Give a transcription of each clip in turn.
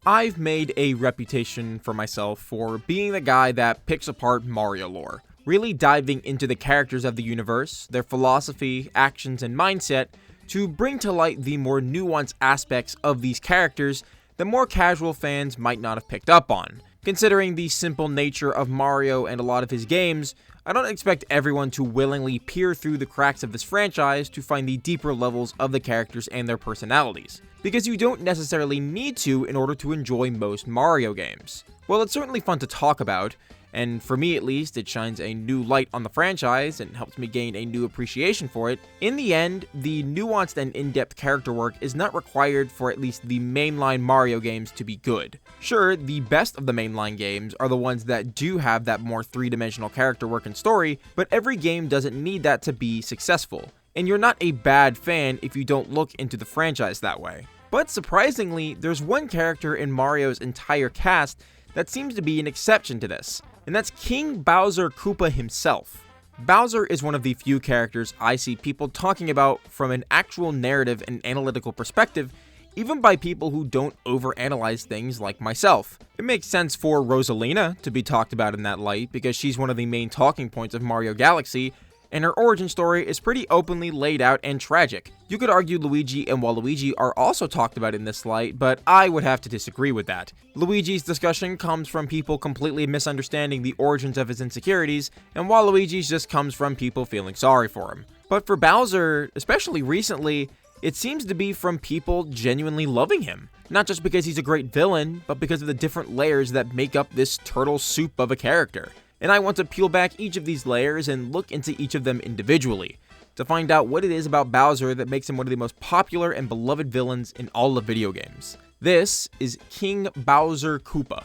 I've made a reputation for myself for being the guy that picks apart Mario lore, really diving into the characters of the universe, their philosophy, actions, and mindset to bring to light the more nuanced aspects of these characters that more casual fans might not have picked up on. Considering the simple nature of Mario and a lot of his games, I don't expect everyone to willingly peer through the cracks of this franchise to find the deeper levels of the characters and their personalities, because you don't necessarily need to in order to enjoy most Mario games. Well, it's certainly fun to talk about, and for me at least, it shines a new light on the franchise and helps me gain a new appreciation for it. In the end, the nuanced and in-depth character work is not required for at least the mainline Mario games to be good. Sure, the best of the mainline games are the ones that do have that more three-dimensional character work and story, but every game doesn't need that to be successful. And you're not a bad fan if you don't look into the franchise that way. But surprisingly, there's one character in Mario's entire cast that seems to be an exception to this, and that's King Bowser Koopa himself. Bowser is one of the few characters I see people talking about from an actual narrative and analytical perspective, even by people who don't overanalyze things like myself. It makes sense for Rosalina to be talked about in that light because she's one of the main talking points of Mario Galaxy, and her origin story is pretty openly laid out and tragic. You could argue Luigi and Waluigi are also talked about in this light, but I would have to disagree with that. Luigi's discussion comes from people completely misunderstanding the origins of his insecurities, and Waluigi's just comes from people feeling sorry for him. But for Bowser, especially recently, it seems to be from people genuinely loving him. Not just because he's a great villain, but because of the different layers that make up this turtle soup of a character. And I want to peel back each of these layers and look into each of them individually, to find out what it is about Bowser that makes him one of the most popular and beloved villains in all of video games. This is King Bowser Koopa.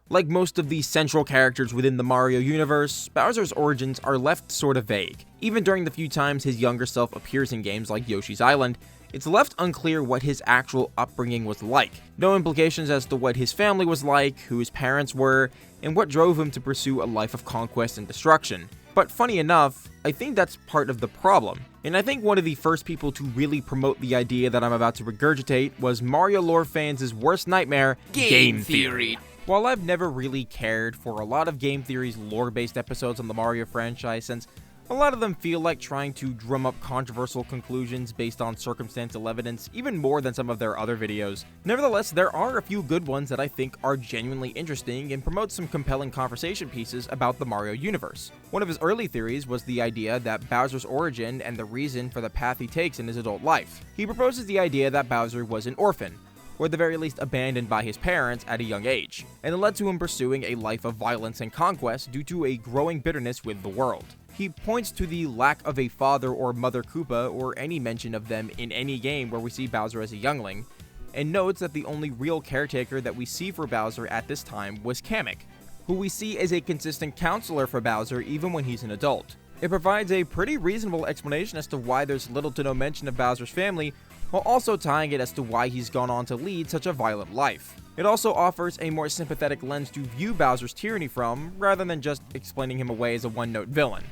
Like most of the central characters within the Mario universe, Bowser's origins are left sort of vague. Even during the few times his younger self appears in games like Yoshi's Island, it's left unclear what his actual upbringing was like. No implications as to what his family was like, who his parents were, and what drove him to pursue a life of conquest and destruction. But funny enough, I think that's part of the problem. And I think one of the first people to really promote the idea that I'm about to regurgitate was Mario lore fans' worst nightmare, game theory. While I've never really cared for a lot of Game Theory's lore-based episodes on the Mario franchise, since a lot of them feel like trying to drum up controversial conclusions based on circumstantial evidence, even more than some of their other videos. Nevertheless, there are a few good ones that I think are genuinely interesting and promote some compelling conversation pieces about the Mario universe. One of his early theories was the idea that Bowser's origin and the reason for the path he takes in his adult life. He proposes the idea that Bowser was an orphan, or at the very least abandoned by his parents at a young age, and it led to him pursuing a life of violence and conquest due to a growing bitterness with the world. He points to the lack of a father or mother Koopa or any mention of them in any game where we see Bowser as a youngling, and notes that the only real caretaker that we see for Bowser at this time was Kamek, who we see as a consistent counselor for Bowser even when he's an adult. It provides a pretty reasonable explanation as to why there's little to no mention of Bowser's family, while also tying it as to why he's gone on to lead such a violent life. It also offers a more sympathetic lens to view Bowser's tyranny from, rather than just explaining him away as a one-note villain,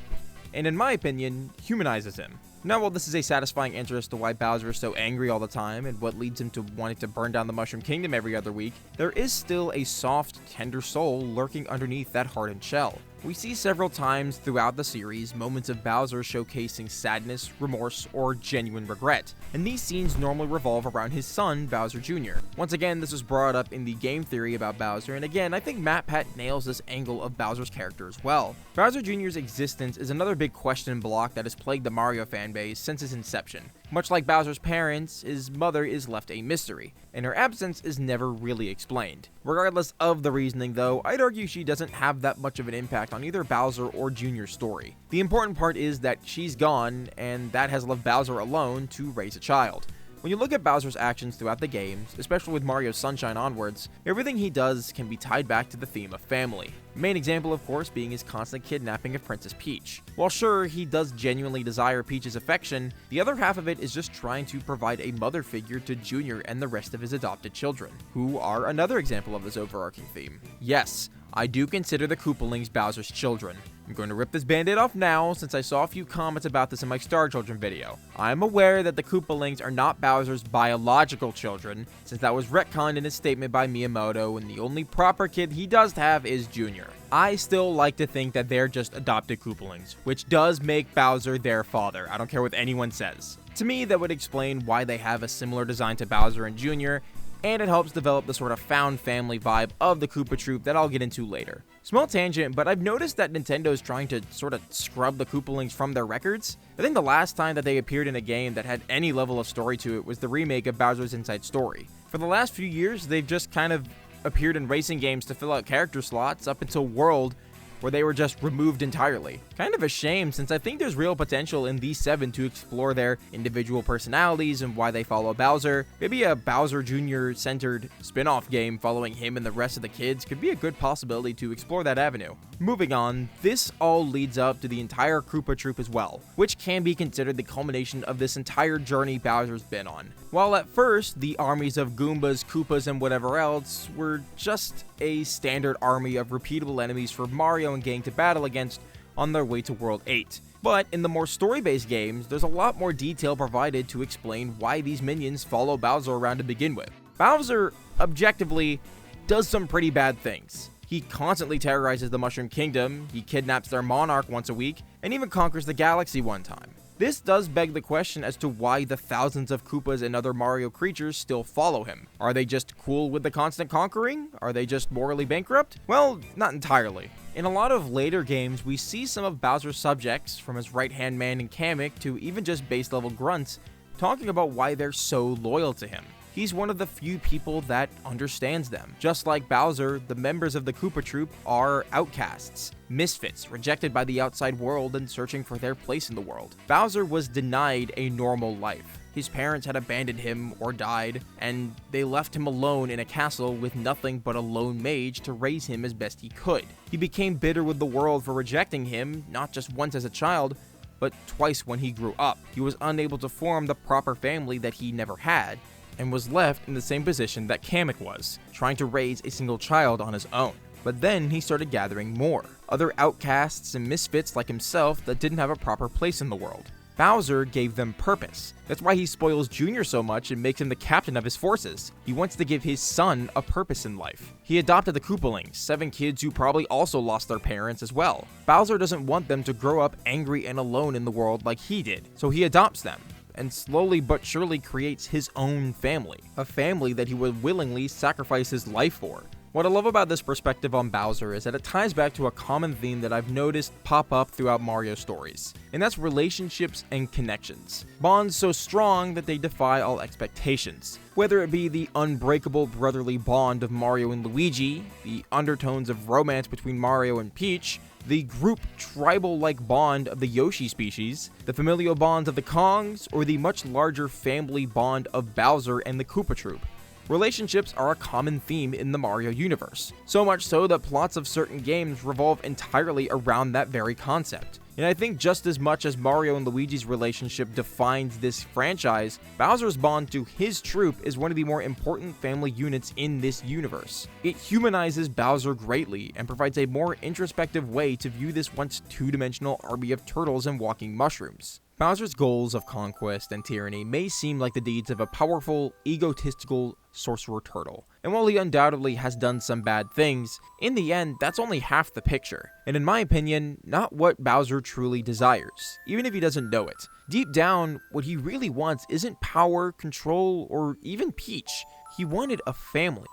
and in my opinion, humanizes him. Now, while this is a satisfying answer as to why Bowser is so angry all the time and what leads him to wanting to burn down the Mushroom Kingdom every other week, there is still a soft, tender soul lurking underneath that hardened shell. We see several times throughout the series moments of Bowser showcasing sadness, remorse, or genuine regret, and these scenes normally revolve around his son, Bowser Jr. Once again, this was brought up in the game theory about Bowser, and again, I think MatPat nails this angle of Bowser's character as well. Bowser Jr.'s existence is another big question block that has plagued the Mario fanbase since its inception. Much like Bowser's parents, his mother is left a mystery, and her absence is never really explained. Regardless of the reasoning though, I'd argue she doesn't have that much of an impact on either Bowser or Jr.'s story. The important part is that she's gone, and that has left Bowser alone to raise a child. When you look at Bowser's actions throughout the games, especially with Mario Sunshine onwards, everything he does can be tied back to the theme of family. Main example, of course, being his constant kidnapping of Princess Peach. While sure, he does genuinely desire Peach's affection, the other half of it is just trying to provide a mother figure to Junior and the rest of his adopted children, who are another example of this overarching theme. Yes, I do consider the Koopalings Bowser's children. I'm going to rip this band-aid off now since I saw a few comments about this in my Star Children video. I am aware that the Koopalings are not Bowser's biological children, since that was retconned in his statement by Miyamoto, and the only proper kid he does have is Junior. I still like to think that they're just adopted Koopalings, which does make Bowser their father. I don't care what anyone says. To me, that would explain why they have a similar design to Bowser and Junior, and it helps develop the sort of found family vibe of the Koopa Troop that I'll get into later. Small tangent, but I've noticed that Nintendo is trying to sort of scrub the Koopalings from their records. I think the last time that they appeared in a game that had any level of story to it was the remake of Bowser's Inside Story. For the last few years, they've just kind of appeared in racing games to fill out character slots up until World, where they were just removed entirely. Kind of a shame, since I think there's real potential in these 7 to explore their individual personalities and why they follow Bowser. Maybe a Bowser Jr. centered spin-off game following him and the rest of the kids could be a good possibility to explore that avenue. Moving on, this all leads up to the entire Koopa Troop as well, which can be considered the culmination of this entire journey Bowser's been on. While at first, the armies of Goombas, Koopas, and whatever else were just a standard army of repeatable enemies for Mario and Gang to battle against on their way to World 8. But in the more story-based games, there's a lot more detail provided to explain why these minions follow Bowser around to begin with. Bowser, objectively, does some pretty bad things. He constantly terrorizes the Mushroom Kingdom, he kidnaps their monarch once a week, and even conquers the galaxy one time. This does beg the question as to why the thousands of Koopas and other Mario creatures still follow him. Are they just cool with the constant conquering? Are they just morally bankrupt? Well, not entirely. In a lot of later games, we see some of Bowser's subjects, from his right-hand man in Kamek to even just base-level grunts, talking about why they're so loyal to him. He's one of the few people that understands them. Just like Bowser, the members of the Koopa Troop are outcasts, misfits, rejected by the outside world and searching for their place in the world. Bowser was denied a normal life. His parents had abandoned him or died, and they left him alone in a castle with nothing but a lone mage to raise him as best he could. He became bitter with the world for rejecting him, not just once as a child, but twice when he grew up. He was unable to form the proper family that he never had, and was left in the same position that Kamek was, trying to raise a single child on his own. But then he started gathering more, other outcasts and misfits like himself that didn't have a proper place in the world. Bowser gave them purpose. That's why he spoils Junior so much and makes him the captain of his forces. He wants to give his son a purpose in life. He adopted the Koopalings, 7 kids who probably also lost their parents as well. Bowser doesn't want them to grow up angry and alone in the world like he did, so he adopts them, and slowly but surely creates his own family. A family that he would willingly sacrifice his life for. What I love about this perspective on Bowser is that it ties back to a common theme that I've noticed pop up throughout Mario stories, and that's relationships and connections. Bonds so strong that they defy all expectations. Whether it be the unbreakable brotherly bond of Mario and Luigi, the undertones of romance between Mario and Peach, the group tribal-like bond of the Yoshi species, the familial bonds of the Kongs, or the much larger family bond of Bowser and the Koopa Troop. Relationships are a common theme in the Mario universe, so much so that plots of certain games revolve entirely around that very concept. And I think just as much as Mario and Luigi's relationship defines this franchise, Bowser's bond to his troop is one of the more important family units in this universe. It humanizes Bowser greatly and provides a more introspective way to view this once two-dimensional army of turtles and walking mushrooms. Bowser's goals of conquest and tyranny may seem like the deeds of a powerful, egotistical sorcerer turtle, and while he undoubtedly has done some bad things, in the end, that's only half the picture, and in my opinion, not what Bowser truly desires, even if he doesn't know it. Deep down, what he really wants isn't power, control, or even Peach. He wanted a family,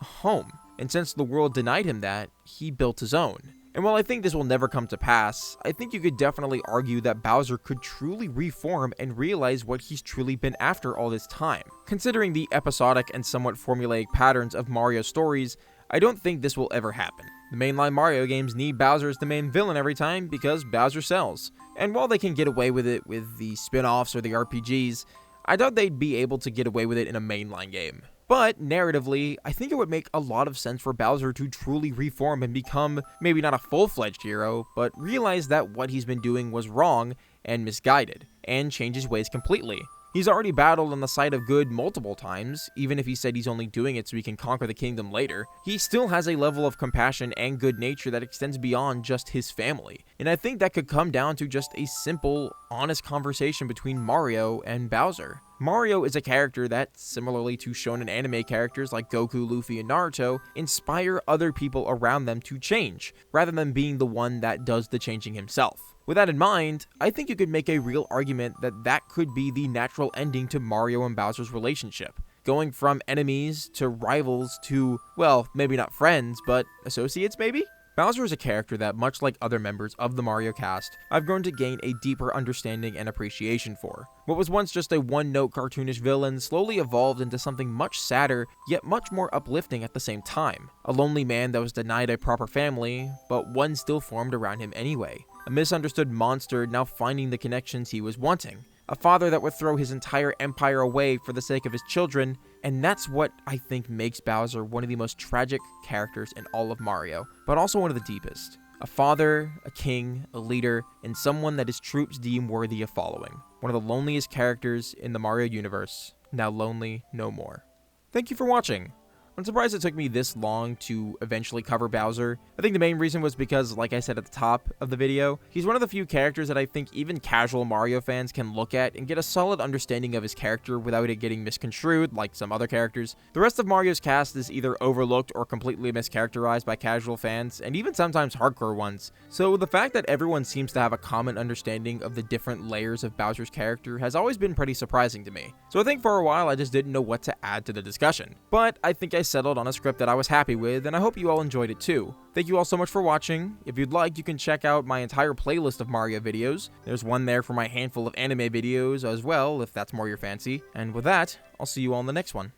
a home, and since the world denied him that, he built his own. And while I think this will never come to pass, I think you could definitely argue that Bowser could truly reform and realize what he's truly been after all this time. Considering the episodic and somewhat formulaic patterns of Mario stories, I don't think this will ever happen. The mainline Mario games need Bowser as the main villain every time because Bowser sells. And while they can get away with it with the spin-offs or the RPGs, I doubt they'd be able to get away with it in a mainline game. But, narratively, I think it would make a lot of sense for Bowser to truly reform and become, maybe not a full-fledged hero, but realize that what he's been doing was wrong and misguided, and change his ways completely. He's already battled on the side of good multiple times, even if he said he's only doing it so he can conquer the kingdom later. He still has a level of compassion and good nature that extends beyond just his family. And I think that could come down to just a simple, honest conversation between Mario and Bowser. Mario is a character that, similarly to shonen anime characters like Goku, Luffy, and Naruto, inspire other people around them to change, rather than being the one that does the changing himself. With that in mind, I think you could make a real argument that that could be the natural ending to Mario and Bowser's relationship, going from enemies to rivals to, well, maybe not friends, but associates maybe? Bowser is a character that, much like other members of the Mario cast, I've grown to gain a deeper understanding and appreciation for. What was once just a one-note cartoonish villain slowly evolved into something much sadder, yet much more uplifting at the same time. A lonely man that was denied a proper family, but one still formed around him anyway. A misunderstood monster now finding the connections he was wanting. A father that would throw his entire empire away for the sake of his children, and that's what I think makes Bowser one of the most tragic characters in all of Mario, but also one of the deepest. A father, a king, a leader, and someone that his troops deem worthy of following. One of the loneliest characters in the Mario universe, now lonely no more. Thank you for watching. I'm surprised it took me this long to eventually cover Bowser. I think the main reason was because, like I said at the top of the video, he's one of the few characters that I think even casual Mario fans can look at and get a solid understanding of his character without it getting misconstrued like some other characters. The rest of Mario's cast is either overlooked or completely mischaracterized by casual fans, and even sometimes hardcore ones. So the fact that everyone seems to have a common understanding of the different layers of Bowser's character has always been pretty surprising to me. So I think for a while I just didn't know what to add to the discussion. But I think I settled on a script that I was happy with, and I hope you all enjoyed it too. Thank you all so much for watching. If you'd like, you can check out my entire playlist of Mario videos. There's one there for my handful of anime videos as well, if that's more your fancy. And with that, I'll see you all in the next one.